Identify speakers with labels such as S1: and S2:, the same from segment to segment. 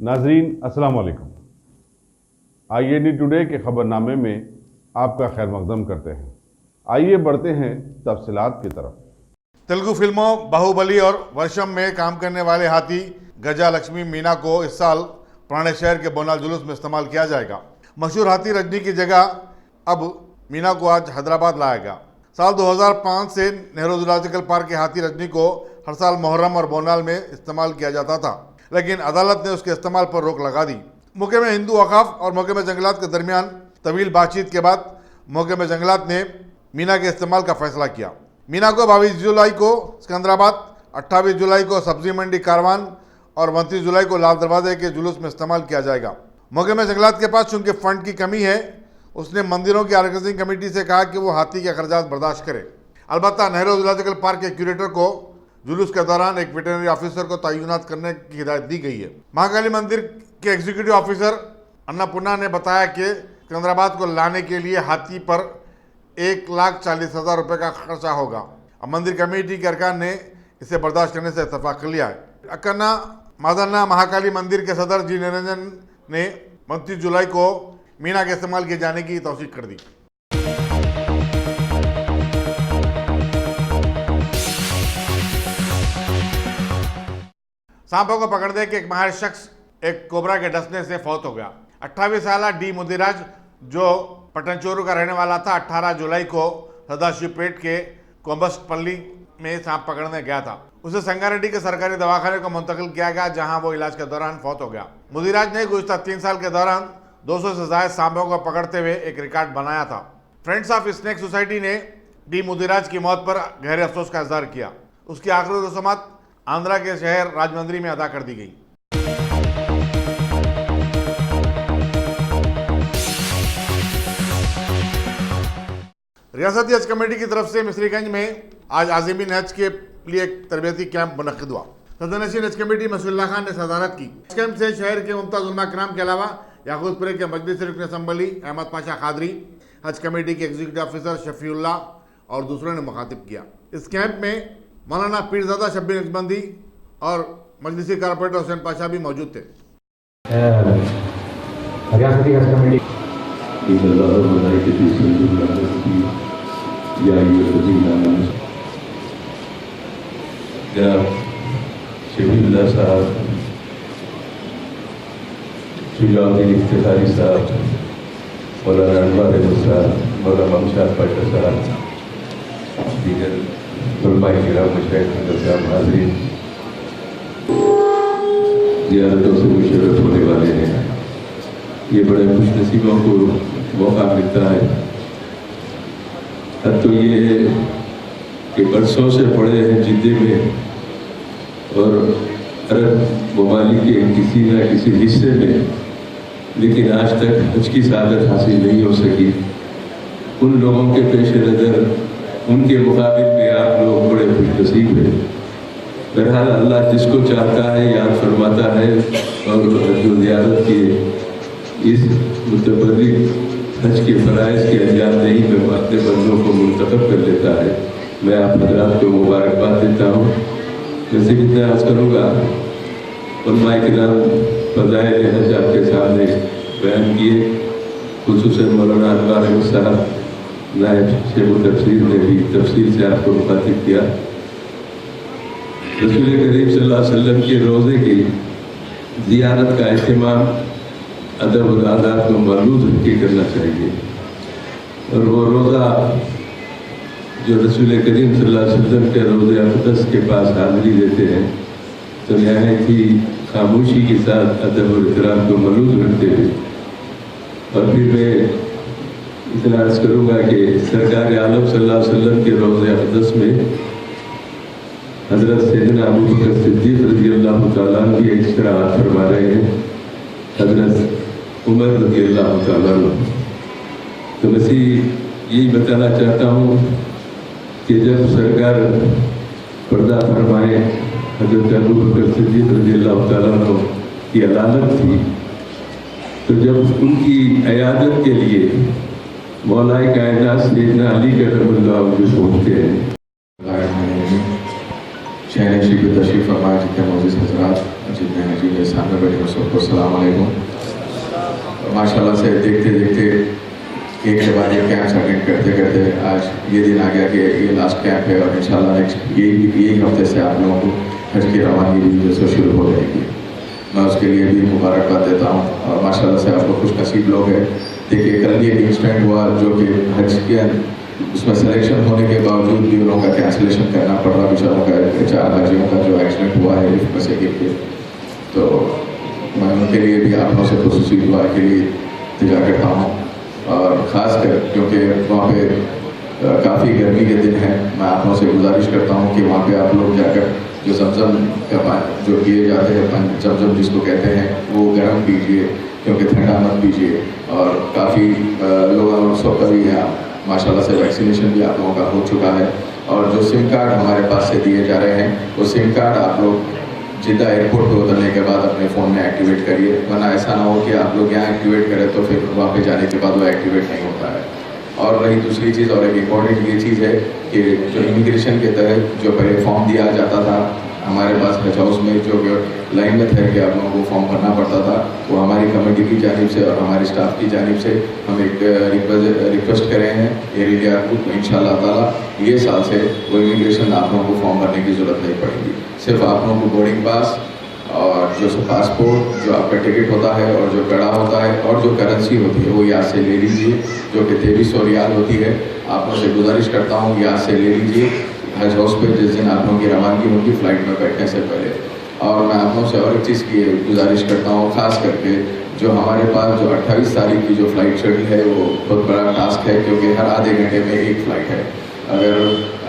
S1: नाजरीन अस्सलाम वालेकुम। IAD टुडे के खबरनामे में आपका खैर मकदम करते हैं। आइए बढ़ते हैं तफसीलात की तरफ।
S2: तेलुगु फिल्मों बाहुबली और वर्षम में काम करने वाले हाथी गजा लक्ष्मी मीना को इस साल पुराने शहर के बोनाल जुलूस में इस्तेमाल किया जाएगा। मशहूर हाथी रजनी की जगह अब मीना को आज हैदराबाद लाया गया। साल 2005 से नेहरू जूलॉजिकल पार्क के हाथी रजनी को हर साल मुहर्रम और बोनाल में इस्तेमाल किया जाता था, लेकिन अदालत ने उसके इस्तेमाल पर रोक लगा दी। मौके में हिंदू वकाफ और मौके में जंगलात के दरमियान तवील बातचीत के बाद मौके में जंगलात ने मीना के इस्तेमाल का फैसला किया। मीना को 22 जुलाई को सिकंदराबाद, 28 जुलाई को सब्जी मंडी कारवान और 29 जुलाई को लाल दरवाजे के जुलूस में इस्तेमाल किया जाएगा। मौके में जंगलात के पास चूंकि फंड की कमी है, उसने मंदिरों की ऑर्गेनाइजिंग कमेटी से कहा कि वो हाथी के खर्चात बर्दाश्त करे। अलबत्ता नेहरू जूलॉजिकल पार्क के क्यूरेटर को जुलूस के दौरान एक वेटरनरी ऑफिसर को तैनात करने की हिदायत दी गई है। महाकाली मंदिर के एग्जीक्यूटिव ऑफिसर अन्नपूर्णा ने बताया कि सिकंदराबाद को लाने के लिए हाथी पर 1,40,000 रुपये का खर्चा होगा। अब मंदिर कमेटी के अरकान ने इसे बर्दाश्त करने से इतफाक कर लिया है। अक्कन्ना मादन्ना महाकाली मंदिर के सदर जी निरंजन ने 29 जुलाई को मीना के इस्तेमाल किए जाने की तौसीक कर दी। सांपों को पकड़ने के एक माहिर शख्स एक कोबरा के डसने से फौत हो गया। 28 साल डी मुदिराज, जो पटनचोरू का रहने वाला था, 18 जुलाई को सदाशिवपेट के कोम्बसपल्ली में सांप पकड़ने गया था। उसे संगारेड्डी के सरकारी दवाखाने को मुंतकिल किया गया, जहां वो इलाज के दौरान फौत हो गया। मुदिराज ने गुज़िश्ता 3 साल के दौरान 200 से ज्यादा सांपों को पकड़ते हुए एक रिकॉर्ड बनाया था। फ्रेंड्स ऑफ स्नेक सोसाइटी ने डी मुदिराज की मौत पर गहरे अफसोस का इजहार किया। उसकी आखिरी रस्मात आंध्रा के शहर राजमंद्री में अदा कर दी गई। रियासती हज कमेटी की तरफ से मिसरीगंज में आज आज़मीन हज के लिए एक तरबियती कैंप मुनक्किद हुआ। सदर-ए-नशीन हज कमेटी मसूलुल्लाह खान ने सदारत की। इस कैंप से शहर के मुमताज़ उलमा किराम के अलावा याकूतपुरे के मजलिस रुकन असम्बली अहमद पाशा कादरी, हज कमेटी के एग्जीक्यूटिव ऑफिसर शफीउल्लाह और दूसरों ने मुखातिब किया। इस कैंप में मौलाना पीरजादा शब्बीर नक्शबंदी और मजलिसी कारपोरेटर हुसैन पाशा भी मौजूद थे।
S3: रियासती हज कमेटी
S4: शफीउल्लाह साहब, शुजाउद्दीन इफ्तिखारी साहब, मौलाना अनवर अहमद साहब, मौलाना ममशाद पाशा साहब, दीगर उलमाए किराम, मशाइख साहब, हाज़रीन, ज़ियारतों से मुशर्रफ होने वाले हैं। ये बड़े खुशनसीबों को मौका मिलता है। अब तो ये है कि बरसों से पड़े हैं जिद्दे में और अरब ममालिक के किसी न किसी हिस्से में, लेकिन आज तक हज की सादत हासिल नहीं हो सकी। उन लोगों के पेश नज़र उनके मुकाबले में आप लोग बड़े खुशनसीब हैं। बहरहाल अल्लाह जिसको चाहता है याद फरमाता है और जो ज़ियारत के इस मुतबर्रिक हज के फ़राइज़ के अंजाम नहीं में अपने बंदों को मुंतखब कर लेता है। मैं आप हज़रात को मुबारकबाद देता हूँ। वैसे कितना अर्ज़ करूँगा, उलमाए किराम फ़ज़ाइल हज आपके सामने बयान किए। खुसूसन मौलाना अनवर अहमद साहब नायब शेख तफसीर ने भी तफसील से आपको मुखातिब किया। रसूल करीम सल्लल्लाहु अलैहि वसल्लम के रोज़े की ज़ियारत का अहतमाम अदब और आदाब को मरलूज़ रख के करना चाहिए। और वो रोज़ा जो रसूल करीम सल्लल्लाहु अलैहि वसल्लम के रोज़े अक़दस के पास हाज़िरी देते हैं, तो नहायत ही खामोशी के साथ अदब और एहतराम को मरलूज़ रखते हुए, और फिर मैं इतना अर्ज़ करूँगा कि सरकार आलम सल्लल्लाहु अलैहि वसल्लम के रोज़े अक़दस में हज़रत सैयदना अबू बकर सिद्दीक़ रज़ियल्लाहु तआला अन्हु भी इश्तिराक फरमा रहे हैं, हज़रत उमर रज़ियल्लाहु तआला अन्हु। तो बस यही बताना चाहता हूँ कि जब सरकार पर्दा फरमाए, हज़रत अबू बकर सिद्दीक़ रज़ियल्लाहु तआला अन्हु की अदालत थी, तो जब उनकी इयादत के लिए मौलाए कायनात सैयदना अली करमल्लाहु वजहहु पहुँचते हैं।
S3: शहर शिब तशरीफ़ फरमाए जितने मौजूद हज़रात, जितने हैं जी मेरे सामने बैठे हैं सबको अस्सलाम वालेकुम। माशाल्लाह से देखते देखते एक के बाद एक कैंप्स अटेंड करते करते आज ये दिन आ गया कि ये लास्ट कैंप है और इंशाल्लाह नेक्स्ट यही हफ्ते से आप लोगों को हज की रवानगी भी जो शुरू हो जाएगी। मैं उसके लिए भी मुबारकबाद देता हूँ और माशाल्लाह से आप लोग खुश नसीब लोग हैं। देखिए कल भी एक इंसिडेंट हुआ जो कि हज के उसमें सिलेक्शन होने के बावजूद भी उन लोगों का कैंसिलेशन करना पड़ रहा बेचारों का 4 हाजियों का जो एक्सीडेंट हुआ है लिफ्ट में से गिर के। तो मैं उनके लिए भी आप लोगों से खुसूसी दुआ के लिए इंतजार करता हूँ और ख़ास कर क्योंकि वहाँ पे काफ़ी गर्मी के दिन हैं, मैं आप लोगों से गुजारिश करता हूँ कि वहाँ पे आप लोग जाकर जो जमजम का पानी जो पिए जाते हैं जमजम जिसको कहते हैं वो गर्म पीजिए क्योंकि ठंडा मत पीजिए। और काफ़ी लोगों सबका भी यहाँ माशाल्लाह से वैक्सीनेशन भी आप लोगों का हो चुका है। और जो सिम कार्ड हमारे पास से दिए जा रहे हैं वो सिम कार्ड आप लोग जिद्दा एयरपोर्ट पे उतरने के बाद अपने फ़ोन में एक्टिवेट करिए, वरना ऐसा ना हो कि आप लोग यहाँ एक्टिवेट करें तो फिर वहाँ पे जाने के बाद वो एक्टिवेट नहीं होता है। और रही दूसरी चीज़ और एक इम्पॉर्टेंट ये चीज़ है कि जो इमिग्रेशन के तहत जो पहले फॉर्म दिया जाता था हमारे पास हज हाउस में जो लाइन में ठहर के आप लोगों को फॉर्म भरना पड़ता था वो हमारी कमेटी की जानिब से और हमारे स्टाफ की जानिब से हम एक रिक्वेस्ट कर रहे हैं एयर इंडिया को, तो इंशाल्लाह ताला ये साल से वो इमिग्रेशन आप लोगों को फॉर्म भरने की ज़रूरत नहीं पड़ेगी। सिर्फ आप लोगों को बोर्डिंग पास और जो पासपोर्ट जो आपका टिकट होता है और जो कड़ा होता है और जो करेंसी होती है वो याद से ले लीजिए जो कि 2300 रियाल होती है। आप लोगों से गुजारिश करता हूँ याद से ले लीजिए हज हाउस पे जिस दिन आप लोगों की रवानगी होगी फ़्लाइट में बैठने से पहले। और मैं आप लोगों से और एक चीज़ की गुजारिश करता हूँ ख़ास करके जो हमारे पास जो 28 तारीख की जो फ़्लाइट शेड्यूल है वो बहुत बड़ा टास्क है क्योंकि हर आधे घंटे में एक फ़्लाइट है। अगर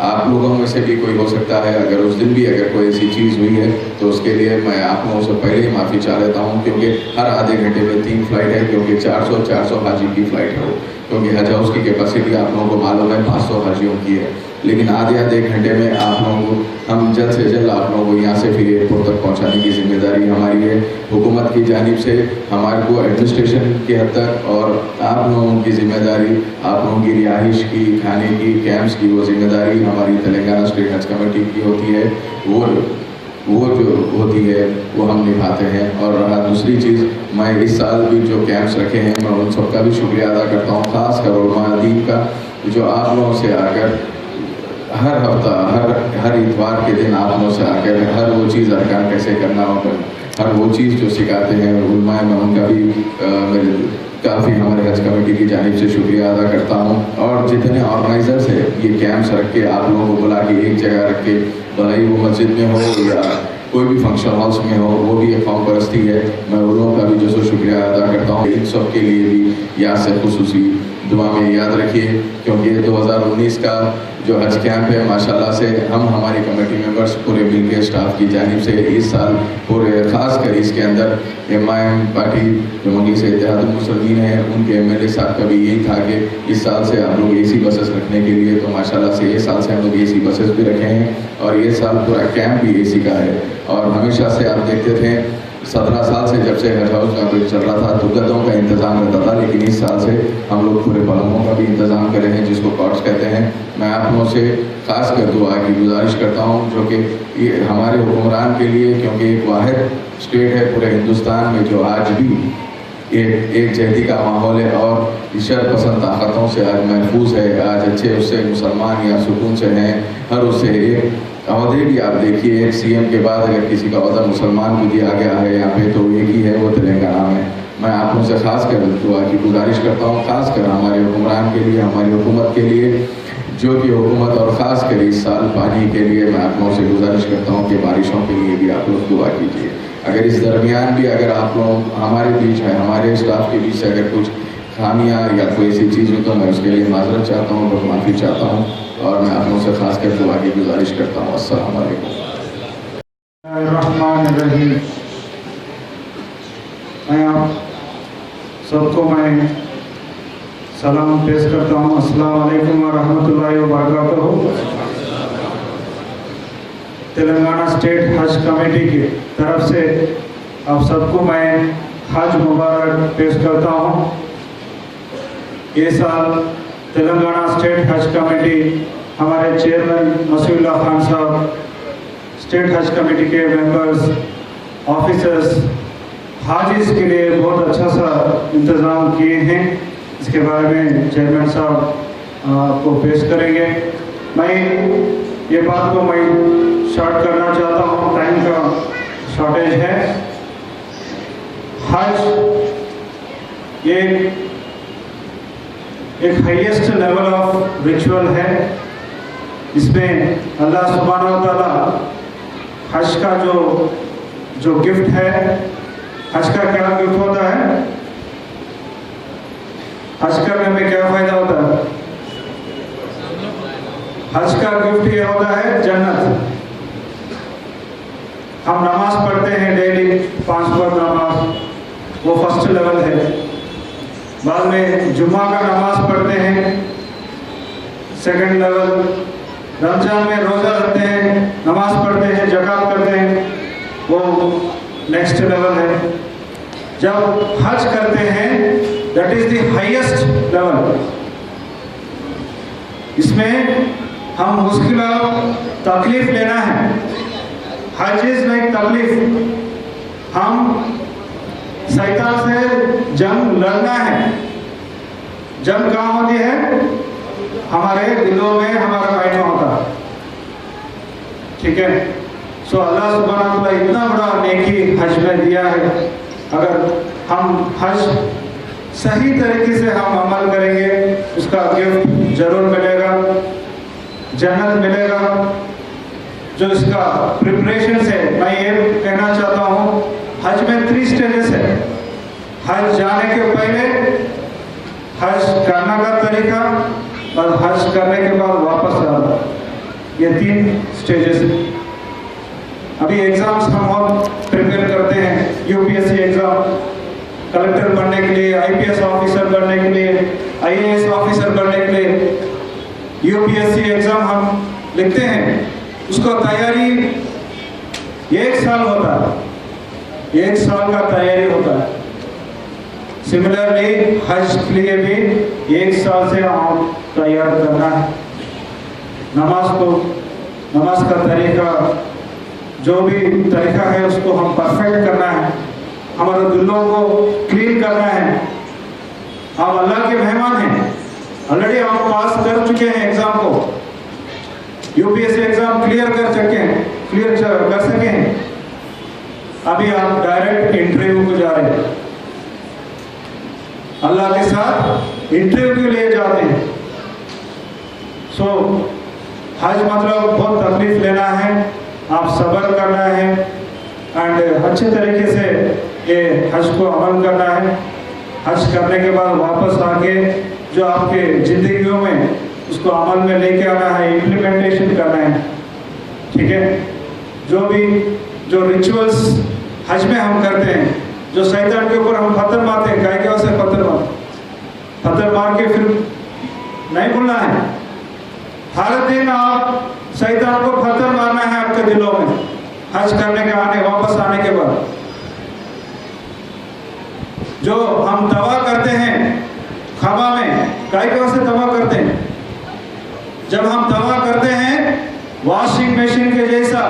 S3: आप लोगों में से भी कोई हो सकता है अगर उस दिन भी अगर कोई ऐसी चीज़ हुई है तो उसके लिए मैं आप लोगों से पहले ही माफ़ी चाह लेता हूँ क्योंकि हर आधे घंटे में 3 फ़्लाइट है क्योंकि 400 हाजी की फ़्लाइट है वो, क्योंकि हज हाउस की कैपेसिटी आप लोगों को मालूम है 500 हाजियों की है। लेकिन आधे घंटे में आप लोगों को हम जल्द से जल्द आप लोगों को यहाँ से फिर एयरपोर्ट तक पहुँचाने की जिम्मेदारी हमारी है। हुकूमत की जानिब से हमारे को एडमिनिस्ट्रेशन की हद तक और आप लोगों की जिम्मेदारी आप लोगों की रिहाइश की खाने की कैंप्स की वो जिम्मेदारी हमारी तेलंगाना स्टेट हज कमेटी की होती है। वो जो होती है वो हम निभाते हैं। और रहा दूसरी चीज़ मैं इस साल भी जो कैंप्स रखे हैं मैं उन सबका भी शुक्रिया अदा करता हूँ, ख़ास कर उलमा दीन का जो आप लोगों से आकर हर हफ्ता हर इतवार के दिन आप लोगों से आकर हर वो चीज़ अरकान कैसे करना होगा हर वो चीज़ जो सिखाते हैं उलमा मैं उनका भी मेरे काफ़ी हमारे हज कमेटी की जानिब से शुक्रिया अदा करता हूँ। और जितने ऑर्गेनाइजर्स हैं ये कैंप्स रख के आप लोगों को बुला के एक जगह रख के भलाई वो मस्जिद में हो या कोई भी फंक्शन हॉल्स में हो वो भी एक कौम परस्ती है। मैं उन लोगों का भी जो शुक्रिया अदा करता हूँ। इन सब के लिए भी याद से खुसूसी दुआ में याद रखिए क्योंकि 2019 का जो हज कैंप है माशाल्लाह से हम हमारी कमेटी मेंबर्स पूरे मिल के स्टाफ की जानिब से इस साल पूरे ख़ास कर इसके अंदर MIM पार्टी जो मजलिस इत्तेहादुल मुस्लिमीन है उनके MLA साहब का भी यही था कि इस साल से आप लोग AC बसेस रखने के लिए, तो माशाल्लाह से ये साल से हम लोग AC बसेस भी रखे हैं और ये साल पूरा कैंप भी AC का है। और हमेशा से आप देखते थे 17 साल से जब से हज हाउस का कुछ चल रहा था तो गद्दों का इंतज़ाम रहता था, लेकिन इस साल से हम लोग पूरे पलंगों का भी इंतज़ाम कर रहे हैं जिसको कॉट्स कहते हैं। मैं आप लोगों से ख़ास कर दुआ की गुजारिश करता हूँ जो कि ये हमारे हुक्मरान के लिए क्योंकि एक वाहिद स्टेट है पूरे हिंदुस्तान में जो आज भी एक जहदी का माहौल है और शर पसंद ताकतों से आज महफूज है, आज अच्छे उससे मुसलमान या सुकून से हैं। हर उससे एक अहदे भी आप देखिए एक CM के बाद अगर किसी का अहदा मुसलमान को दिया गया है यहाँ पे तो एक ही है वो तेलंगाना में। मैं आप लोगों से ख़ास कर दुआ की गुजारिश करता हूँ, ख़ास कर हमारे हुक्मरान के लिए हमारी हुकूमत के लिए जो कि हुकूमत और ख़ास कर इस साल पानी के लिए मैं आप लोगों से गुजारिश करता हूँ कि बारिशों के लिए भी आप लोग दुआ कीजिए। अगर इस दरमियान भी अगर आप लोग हमारे बीच है हमारे स्टाफ के बीच से अगर कुछ खामियाँ या कोई ऐसी चीज़ हो तो मैं उसके लिए माजरत चाहता हूँ, बहुत माफ़ी चाहता हूँ और मैं आप लोगों से ख़ास कर दुआ की गुजारिश करता हूँ। अस्सलाम वालेकुम।
S5: मैं आप सबको मैं सलाम पेश करता हूँ। अस्सलाम वालेकुम व रहमतुल्लाहि व बरकातहू। तेलंगाना स्टेट हज कमेटी की तरफ से आप सबको मैं हज मुबारक पेश करता हूँ। ये साल तेलंगाना स्टेट हज कमेटी हमारे चेयरमैन मसीउल्लाह खान साहब, स्टेट हज कमेटी के मेंबर्स ऑफिसर्स हाजिज के लिए बहुत अच्छा सा इंतज़ाम किए हैं। इसके बारे में चेयरमैन साहब आपको पेश करेंगे। मैं ये बात को मैं शॉर्ट करना चाहता हूँ, टाइम का शॉर्टेज है। हज एक हाईएस्ट लेवल ऑफ रिचुअल है। इसमें अल्लाह सुब्हानहू व तआला हज का जो गिफ्ट है, हज का क्या गिफ्ट होता है, हज करने में क्या फायदा होता है? हज का गिफ्ट ये होता है जन्नत। हम नमाज पढ़ते हैं डेली 5 वक्त नमाज, वो फर्स्ट लेवल है। बाद में जुम्मा का नमाज पढ़ते हैं, सेकंड लेवल। रमजान में रोज़ा रखते हैं, नमाज पढ़ते हैं, ज़कात करते हैं, वो नेक्स्ट लेवल है। जब हज करते हैं that is the highest level. इसमें हम मुश्किल तकलीफ लेना है। हज इज लाइक तकलीफ। हम शैतान से जंग लड़ना है। जंग कहाँ होती है? हमारे दिलों में, हमारे माइंड में होता है। ठीक है। सो अल्लाह सुब्हानहू व तआला इतना बड़ा नेकी हज में दिया है। अगर हम हज सही तरीके से हम अमल करेंगे, उसका गिफ्ट जरूर मिलेगा, जन्नत मिलेगा। जो इसका प्रिपरेशन है, मैं ये कहना चाहता हूँ, हज में 3 स्टेजेस है। हज जाने के पहले, हज करने का तरीका और हज करने के बाद वापस आना, ये 3 स्टेजेस है। अभी एग्जाम्स हम और प्रिपेयर करते हैं, यूपीएससी एग्जाम, कलेक्टर बनने के लिए, आईपीएस ऑफिसर बनने के लिए, आईएएस ऑफिसर बनने के लिए यूपीएससी एग्जाम हम लिखते हैं। उसको तैयारी 1 साल होता है, 1 साल का तैयारी होता है। सिमिलरली हज के लिए भी 1 साल से हम तैयार करना है। नमाज का तरीका, जो भी तरीका है उसको हम परफेक्ट करना है। हमारे दिलों को क्लीन करना है। हम अल्लाह के मेहमान हैं। ऑलरेडी हम पास कर चुके हैं एग्जाम को, यूपीएससी एग्जाम क्लियर कर सके हैं। अभी आप डायरेक्ट इंटरव्यू को जा रहे हैं, अल्लाह के साथ इंटरव्यू के लिए जाते हैं। सो हज मतलब बहुत तकलीफ लेना है, आप सब्र करना है एंड अच्छे तरीके से ये हज को अमल करना है। हज करने के बाद वापस आके जो आपके जिंदगियों में उसको अमल में लेके आना है, इम्प्लीमेंटेशन करना है। ठीक है। जो रिचुअल्स हज में हम करते हैं, जो शैतान के ऊपर हम पत्थर मारते हैं, गाय के वजह से पत्थर मार के फिर नहीं भूलना है। हर दिन आप शैतान को पत्थर मारना है आपके दिलों में, हज करने के वापस आने के बाद। जो हम दवा करते हैं खबा में, गाय के वजह से दवा करते हैं। जब हम दवा करते हैं वॉशिंग मशीन के जैसा,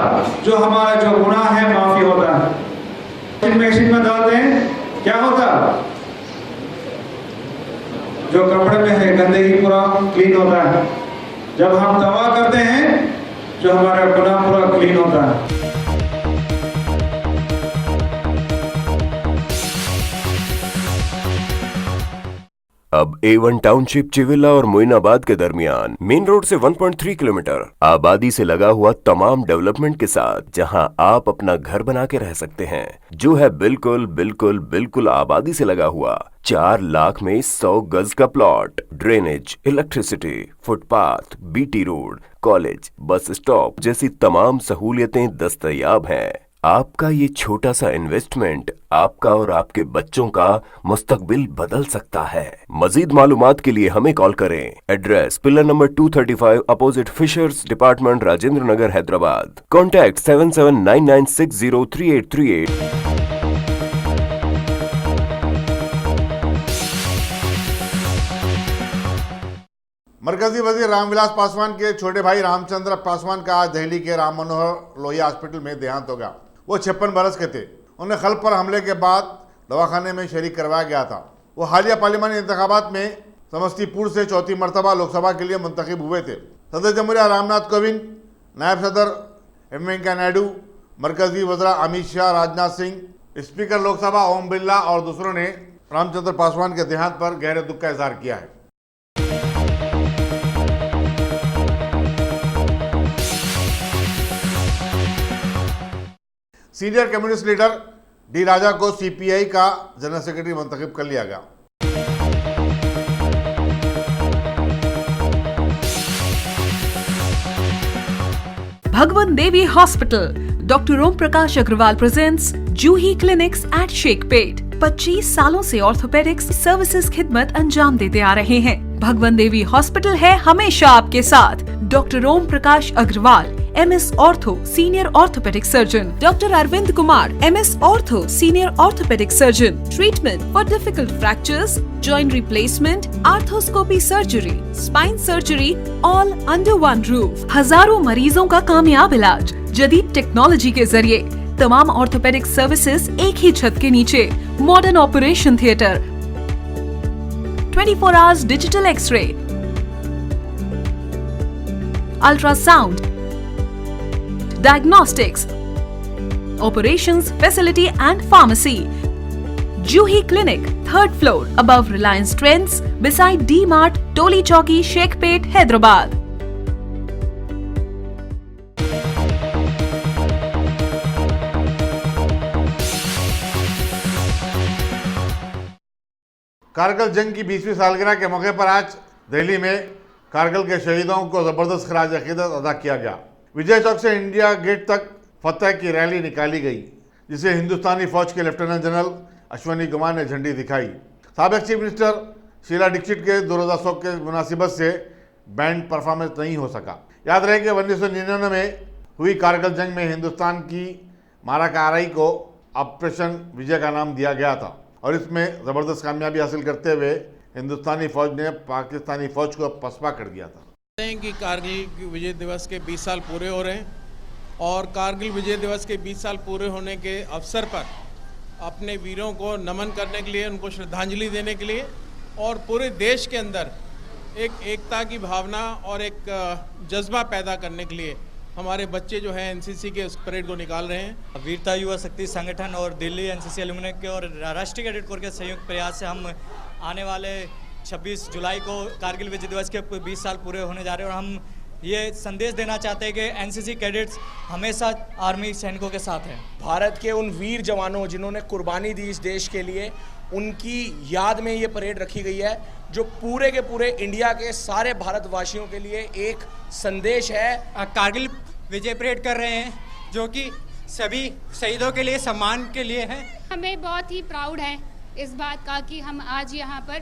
S5: जो हमारा जो गुनाह है माफी होता है। वॉशिंग मशीन में डालते हैं, क्या होता है? जो कपड़े में है गंदगी पूरा क्लीन होता है। जब हम दवा करते हैं, जो हमारा गुनाह पूरा क्लीन होता है।
S6: अब A1 टाउनशिप चिविला और मोइनाबाद के दरमियान मेन रोड से 1.3 किलोमीटर आबादी से लगा हुआ तमाम डेवलपमेंट के साथ, जहां आप अपना घर बना के रह सकते हैं, जो है बिल्कुल बिल्कुल बिल्कुल आबादी से लगा हुआ। 4 लाख में 100 गज का plot, drainage, electricity, footpath, BT road, college, bus stop जैसी तमाम सहूलियतें दस्तयाब हैं। आपका ये छोटा सा इन्वेस्टमेंट आपका और आपके बच्चों का मुस्तकबिल बदल सकता है। मजीद मालूमात के लिए हमें कॉल करें। Address pillar number 235 opposite fishers department, Rajendra Nagar, Hyderabad. Contact 7799603838।
S2: मरकजी वजीर रामविलास पासवान के छोटे भाई रामचंद्र पासवान का आज दिल्ली के राम मनोहर लोहिया हॉस्पिटल में देहांत हो गया। वो 56 बरस के थे। उन्हें खल्ब पर हमले के बाद दवाखाने में शरीक करवाया गया था। वो हालिया पार्लिमानी इंतखाबात में समस्तीपुर से चौथी मरतबा लोकसभा के लिए मुंतखब हुए थे। सदर जमहूरिया रामनाथ कोविंद, नायब सदर वेंकैया नायडू, मरकजी वज़रा अमित शाह, राजनाथ सिंह, स्पीकर लोकसभा ओम बिरला और दूसरों ने रामचंद्र पासवान के देहांत पर गहरे दुख का इजहार किया है। सीनियर कम्युनिस्ट लीडर डी राजा को सीपीआई का जनरल सेक्रेटरी मुंतखब कर लिया गया।
S7: Bhagwan Devi Hospital, Dr. Om Prakash Agrawal presents Juhi Clinics at Sheikhpet। 25 सालों से ऑर्थोपेडिक्स सर्विसेज खिदमत अंजाम देते आ रहे हैं। भगवान देवी हॉस्पिटल है हमेशा आपके साथ। Doctor Om Prakash Agarwal, MS ortho, senior orthopedic surgeon. Doctor Arvind Kumar, MS ortho, senior orthopedic surgeon. Treatment for difficult fractures, joint replacement, arthroscopy surgery, spine surgery, all under one roof. हजारों मरीजों का कामयाब इलाज जदीद टेक्नोलॉजी के जरिए। तमाम ऑर्थोपेडिक सर्विसेज एक ही छत के नीचे। Modern operation theatre, 24 hours digital X ray, ultrasound, diagnostics, operations facility and pharmacy. Juhi Clinic, 3rd floor, above Reliance Trends, beside D-Mart, Toli Chowki, Sheikhpet, Hyderabad.
S2: Kargil जंग की 20वीं सालगिरह के मौके पर आज दिल्ली में कारगिल के शहीदों को जबरदस्त खराज अकीदत अदा किया गया। विजय चौक से इंडिया गेट तक फतह की रैली निकाली गई, जिसे हिंदुस्तानी फौज के लेफ्टिनेंट जनरल अश्वनी कुमार ने झंडी दिखाई। साबिक चीफ मिनिस्टर शीला दीक्षित के 2000 के मुनासिबत से बैंड परफॉर्मेंस नहीं हो सका। याद रहे कि 1999 में हुई कारगिल जंग में हिंदुस्तान की माराका आरई को ऑपरेशन विजय का नाम दिया गया था और इसमें ज़बरदस्त कामयाबी हासिल करते हुए हिंदुस्तानी फौज ने पाकिस्तानी फौज को पसपा कर दिया था।
S8: कि कारगिल विजय दिवस के 20 साल पूरे हो रहे हैं और कारगिल विजय दिवस के 20 साल पूरे होने के अवसर पर अपने वीरों को नमन करने के लिए, उनको श्रद्धांजलि देने के लिए और पूरे देश के अंदर एक एकता की भावना और एक जज्बा पैदा करने के लिए हमारे बच्चे जो हैं एनसीसी के उस परेड को निकाल रहे हैं।
S9: वीरता युवा शक्ति संगठन और दिल्ली एनसीसी एल्यूमिनी के और राष्ट्रीय कैडेट कोर के संयुक्त प्रयास से हम आने वाले 26 जुलाई को कारगिल विजय दिवस के 20 साल पूरे होने जा रहे हैं और हम ये संदेश देना चाहते हैं कि एनसीसी कैडेट्स हमेशा आर्मी सैनिकों के साथ हैं।
S10: भारत के उन वीर जवानों जिन्होंने कुर्बानी दी इस देश के लिए, उनकी याद में ये परेड रखी गई है, जो पूरे के पूरे इंडिया के सारे भारतवासियों के लिए एक संदेश है।
S9: कारगिल विजय परेड कर रहे हैं जो कि सभी शहीदों के लिए सम्मान के लिए है।
S11: हमें बहुत ही प्राउड है इस बात का कि हम आज यहाँ पर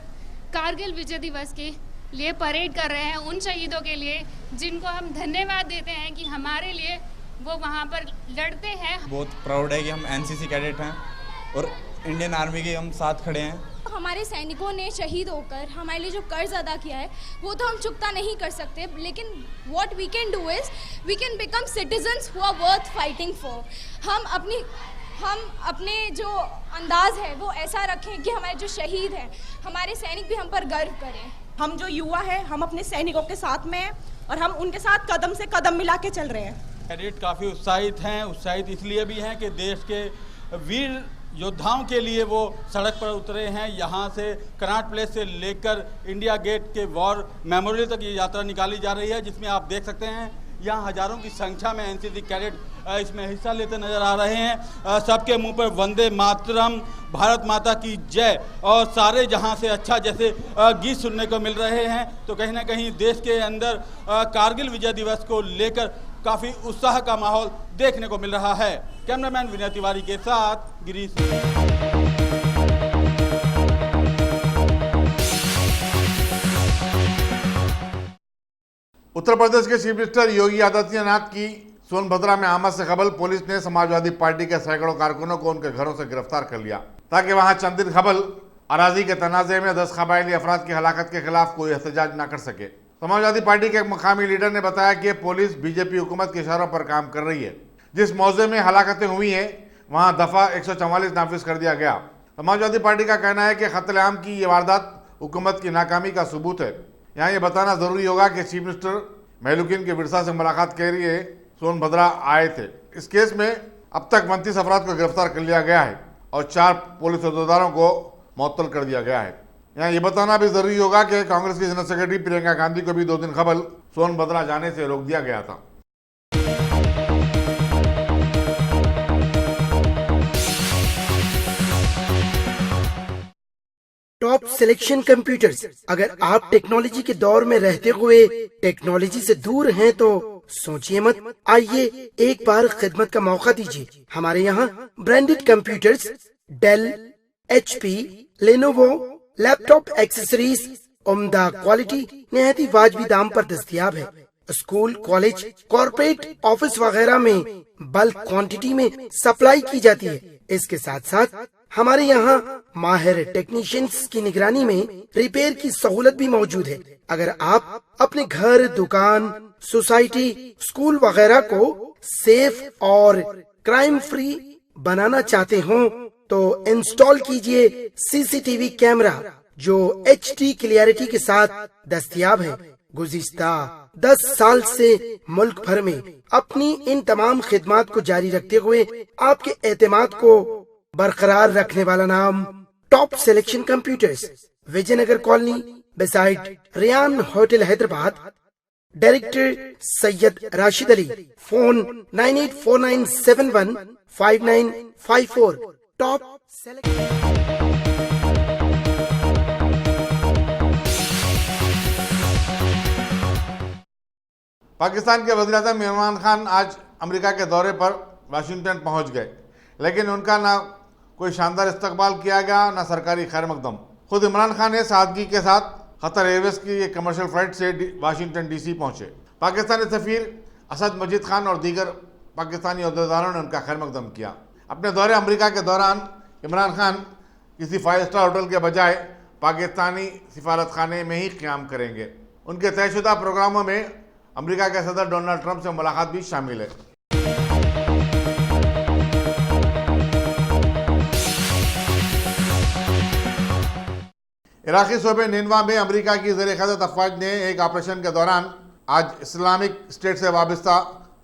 S11: कारगिल विजय दिवस के लिए परेड कर रहे हैं, उन शहीदों के लिए जिनको हम धन्यवाद देते हैं कि हमारे लिए वो वहाँ पर लड़ते हैं।
S9: बहुत प्राउड है कि हम एनसीसी कैडेट हैं और इंडियन आर्मी के हम साथ खड़े हैं।
S12: हमारे सैनिकों ने शहीद होकर हमारे लिए जो कर्ज अदा किया है वो तो हम चुकता नहीं कर सकते, लेकिन what we can do is we can become citizens who are worth fighting for. हम अपने जो अंदाज है वो ऐसा रखें कि हमारे जो शहीद हैं, हमारे सैनिक भी हम पर गर्व करें।
S13: हम जो युवा हैं, हम अपने सैनिकों के साथ में हैं और हम उनके साथ कदम से कदम मिला के चल रहे हैं।
S14: कैडेट काफ़ी उत्साहित हैं, उत्साहित इसलिए भी हैं कि देश के वीर योद्धाओं के लिए वो सड़क पर उतरे हैं। यहाँ से कनॉट प्लेस से लेकर इंडिया गेट के वॉर मेमोरियल तक ये यात्रा निकाली जा रही है, जिसमें आप देख सकते हैं यहाँ हजारों की संख्या में एनसीसी कैडेट इसमें हिस्सा लेते नजर आ रहे हैं। सबके मुंह पर वंदे मातरम, भारत माता की जय और सारे जहां से अच्छा जैसे गीत सुनने को मिल रहे हैं। तो कहीं ना कहीं देश के अंदर कारगिल विजय दिवस को लेकर काफ़ी उत्साह का माहौल देखने को मिल रहा है। कैमरामैन विनय तिवारी के साथ गिरीश।
S2: उत्तर प्रदेश के चीफ मिनिस्टर योगी आदित्यनाथ की सोनभद्रा में आमद से कबल पुलिस ने समाजवादी पार्टी के सैकड़ों कारकुनों को उनके घरों से गिरफ्तार कर लिया, ताकि वहां चंद दिन कबल अराजी के तनाज़े में 10 कबायली अफराद की हलाकत के खिलाफ कोई एहतजाज न कर सके। समाजवादी पार्टी के एक मकामी लीडर ने बताया कि पुलिस बीजेपी हुकूमत के इशारों पर काम कर रही है। जिस मौजे में हलाकतें हुई हैं वहां दफा 144 नाफिज कर दिया गया। समाजवादी पार्टी का कहना है कि कत्लेआम की ये वारदात हुकूमत की नाकामी का सबूत है। यहाँ ये बताना जरूरी होगा कि चीफ मिनिस्टर महलूकिन के विरसा से मुलाकात के लिए सोनभद्र आए थे। इस केस में अब तक 29 अफराद को गिरफ्तार कर लिया गया है और 4 पुलिस अहदेदारों को मुअत्तल कर दिया गया है। यहाँ ये बताना भी जरूरी होगा कि कांग्रेस की जनरल सेक्रेटरी प्रियंका गांधी को भी 2 दिन कबल सोनभद्र जाने से रोक दिया गया था।
S15: Top selection computers. अगर आप टेक्नोलॉजी के दौर में रहते हुए टेक्नोलॉजी से दूर हैं तो सोचिए मत, आइए एक बार खिदमत का मौका दीजिए। हमारे यहाँ branded computers Dell, HP, Lenovo, laptop accessories उम्दा क्वालिटी निहायती वाजबी दाम पर दस्तयाब है। स्कूल, कॉलेज, कॉर्पोरेट, ऑफिस वगैरह में बल्क क्वांटिटी में सप्लाई की जाती है। इसके साथ साथ हमारे यहाँ माहिर टेक्नीशियंस की निगरानी में रिपेयर की सहूलत भी मौजूद है। अगर आप अपने घर, दुकान, सोसाइटी, स्कूल वगैरह को सेफ और क्राइम फ्री बनाना चाहते हो तो इंस्टॉल कीजिए CCTV कैमरा जो HD क्लियरिटी के साथ दस्तयाब है। गुज़िश्ता 10 साल से मुल्क भर में अपनी इन तमाम खिदमात को जारी रखते हुए आपके एतमाद को बरकरार रखने वाला नाम top selection computers, Vijayanagar colony beside Riyan hotel Hyderabad. Director Syed Rashid Ali. Phone 9849715954। Top
S2: Pakistan के वज़ीर-ए-आज़म इमरान खान आज अमेरिका के दौरे पर वाशिंगटन पहुंच गए, लेकिन उनका ना कोई शानदार इस्तकबाल किया गया ना सरकारी खैर मकदम। खुद इमरान खान ने सादगी के साथ कतर एयरवेज की एक कमर्शियल फ्लाइट से वाशिंगटन DC पहुंचे। पाकिस्तानी सफ़ीर असद मजीद खान और दीगर पाकिस्तानी अहदेदारों ने उनका खैर मकदम किया। अपने दौरे अमेरिका के दौरान इमरान खान किसी 5 स्टार होटल के बजाय पाकिस्तानी सिफारत खाने में ही क़याम करेंगे। उनके तयशुदा प्रोग्रामों में अमेरिका के सदर डोनाल्ड ट्रंप से मुलाकात भी शामिल है। इराकी सूबे निनवा में अमेरिका की ज़ेर-ए-क़यादत अफ़वाज ने एक ऑपरेशन के दौरान आज इस्लामिक स्टेट से वाबस्ता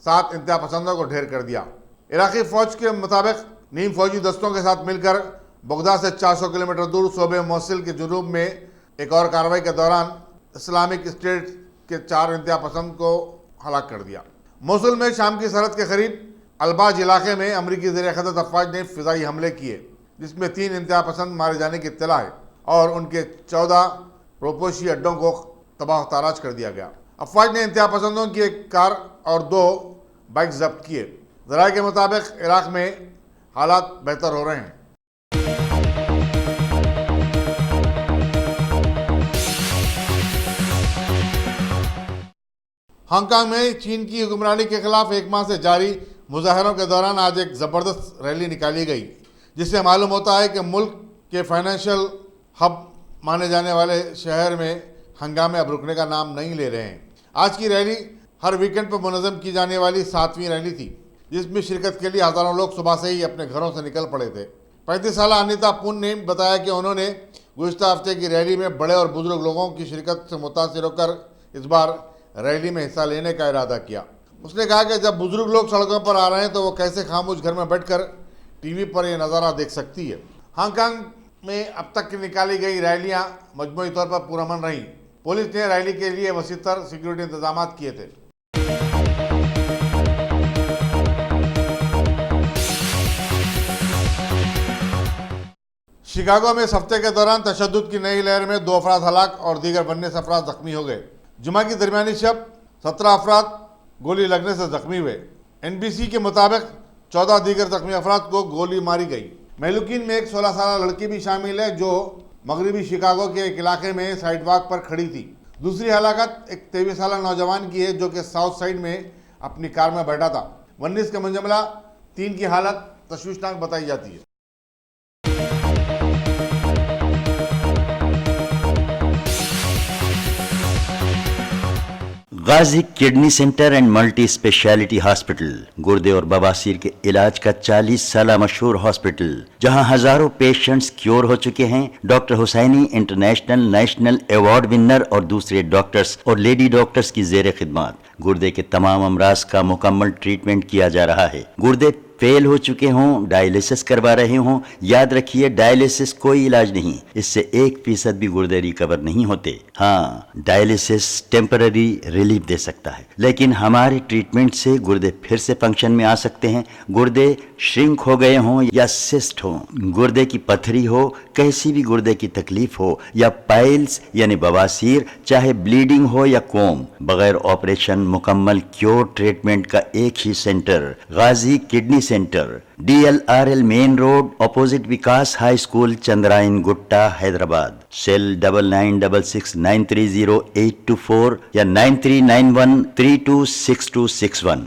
S2: 7 इंतहा पसंदों को ढेर कर दिया। इराकी फ़ौज के मुताबिक नीम फौजी दस्तों के साथ मिलकर बगदाद से 400 किलोमीटर दूर सूबे मोसिल के जुनूब में एक और कार्रवाई के दौरान इस्लामिक स्टेट के 4 इंतहा पसंद को हलाक कर दिया। मोसुल में शाम की सरहद के करीब अलबाज इलाके में अमरीकी ज़ेर-ए-क़यादत अफ़वाज ने फ़िज़ाई हमले किए, जिसमें 3 इंतहा पसंद मारे जाने की इत्तला है और उनके 14 रोपोशी अड्डों को तबाह ताराज कर दिया गया। अफ़वाज ने इंतहा पसंदों की एक कार और 2 बाइक जब्त किए। ज़राए के मुताबिक इराक़ में हालात बेहतर हो रहे हैं। हांगकांग में चीन की हुक्मरानी के खिलाफ 1 माह से जारी मुजाहरों के दौरान आज एक ज़बरदस्त रैली निकाली गई, जिससे मालूम होता है कि मुल्क के फाइनेंशियल हब माने जाने वाले शहर में हंगामे अब रुकने का नाम नहीं ले रहे हैं। आज की रैली हर वीकेंड पर मुनज़्ज़म की जाने वाली 7वीं रैली थी, जिसमें शिरकत के लिए हज़ारों लोग सुबह से ही अपने घरों से निकल पड़े थे। 35 साला अनिता पुन ने बताया कि उन्होंने गुज़िश्ता हफ्ते की रैली में बड़े और बुजुर्ग लोगों की शिरकत से मुतासिर होकर इस बार रैली में हिस्सा लेने का इरादा किया। उसने कहा कि जब बुजुर्ग लोग सड़कों पर आ रहे हैं तो वो कैसे खामोश घर में बैठकर टीवी पर यह नज़ारा देख सकती है। हांगकांग में अब तक की निकाली गई रैलियां मजमूई तौर पर पुरअमन रहीं। पुलिस ने रैली के लिए वसीतर सिक्योरिटी इंतजाम किए थे। शिकागो में इस हफ्ते के दौरान तशद्दुद की नई लहर में 2 अफराद हलाक और दीगर 19 अफराद जख्मी हो गए। जुमा की दरमियानी शब 17 अफराद गोली लगने से जख्मी हुए। NBC के मुताबिक 14 दीगर जख्मी अफराद को गोली मारी गई। महलूकिन में एक 16 साल लड़की भी शामिल है जो मगरबी शिकागो के एक इलाके में साइड वॉक पर खड़ी थी। दूसरी हलाकत एक 23 साल नौजवान की है जो कि साउथ साइड में अपनी कार में बैठा था। 19 के मुंजमला 3 की हालत तशवीशनाक बताई जाती है।
S16: Ghazi kidney centre and multi speciality hospital, गुर्दे और बवासीर के इलाज का 40 साल मशहूर हॉस्पिटल, जहां हजारों पेशेंट्स क्योर हो चुके हैं। Doctor Husaini international national award winner और दूसरे डॉक्टर्स और लेडी डॉक्टर्स की जेर खिदमत गुर्दे के तमाम अमराज का मुकम्मल ट्रीटमेंट किया जा रहा है। गुर्दे फेल हो चुके हों, डायलिसिस करवा रहे हों, याद रखिए डायलिसिस कोई इलाज नहीं, इससे 1% भी गुर्दे रिकवर नहीं होते। हाँ, डायलिसिस टेम्पररी रिलीफ दे सकता है, लेकिन हमारे ट्रीटमेंट से गुर्दे फिर से फंक्शन में आ सकते हैं। गुर्दे श्रिंक हो गए हों या सिस्ट हो, गुर्दे की पथरी हो, कैसी भी गुर्दे की तकलीफ हो या पाइल्स यानी बवासीर, चाहे ब्लीडिंग हो या कोम, बगैर ऑपरेशन मुकम्मल क्योर ट्रीटमेंट का एक ही centre, Ghazi kidney centre, DLRL main road, opposite Vikas high school, Chandrayan Gutta, Hyderabad. Cell 9966930824 या 9391326261।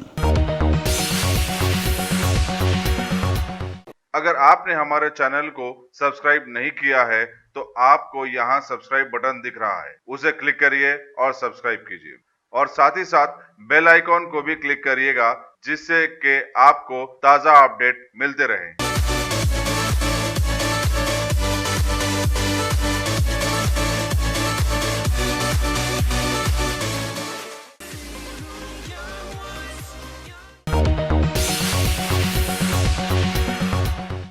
S1: अगर आपने हमारे चैनल को सब्सक्राइब नहीं किया है तो आपको यहाँ सब्सक्राइब बटन दिख रहा है, उसे क्लिक करिए और सब्सक्राइब कीजिए और साथ ही साथ बेल आइकॉन को भी क्लिक करिएगा, जिससे कि आपको ताज़ा अपडेट मिलते रहें।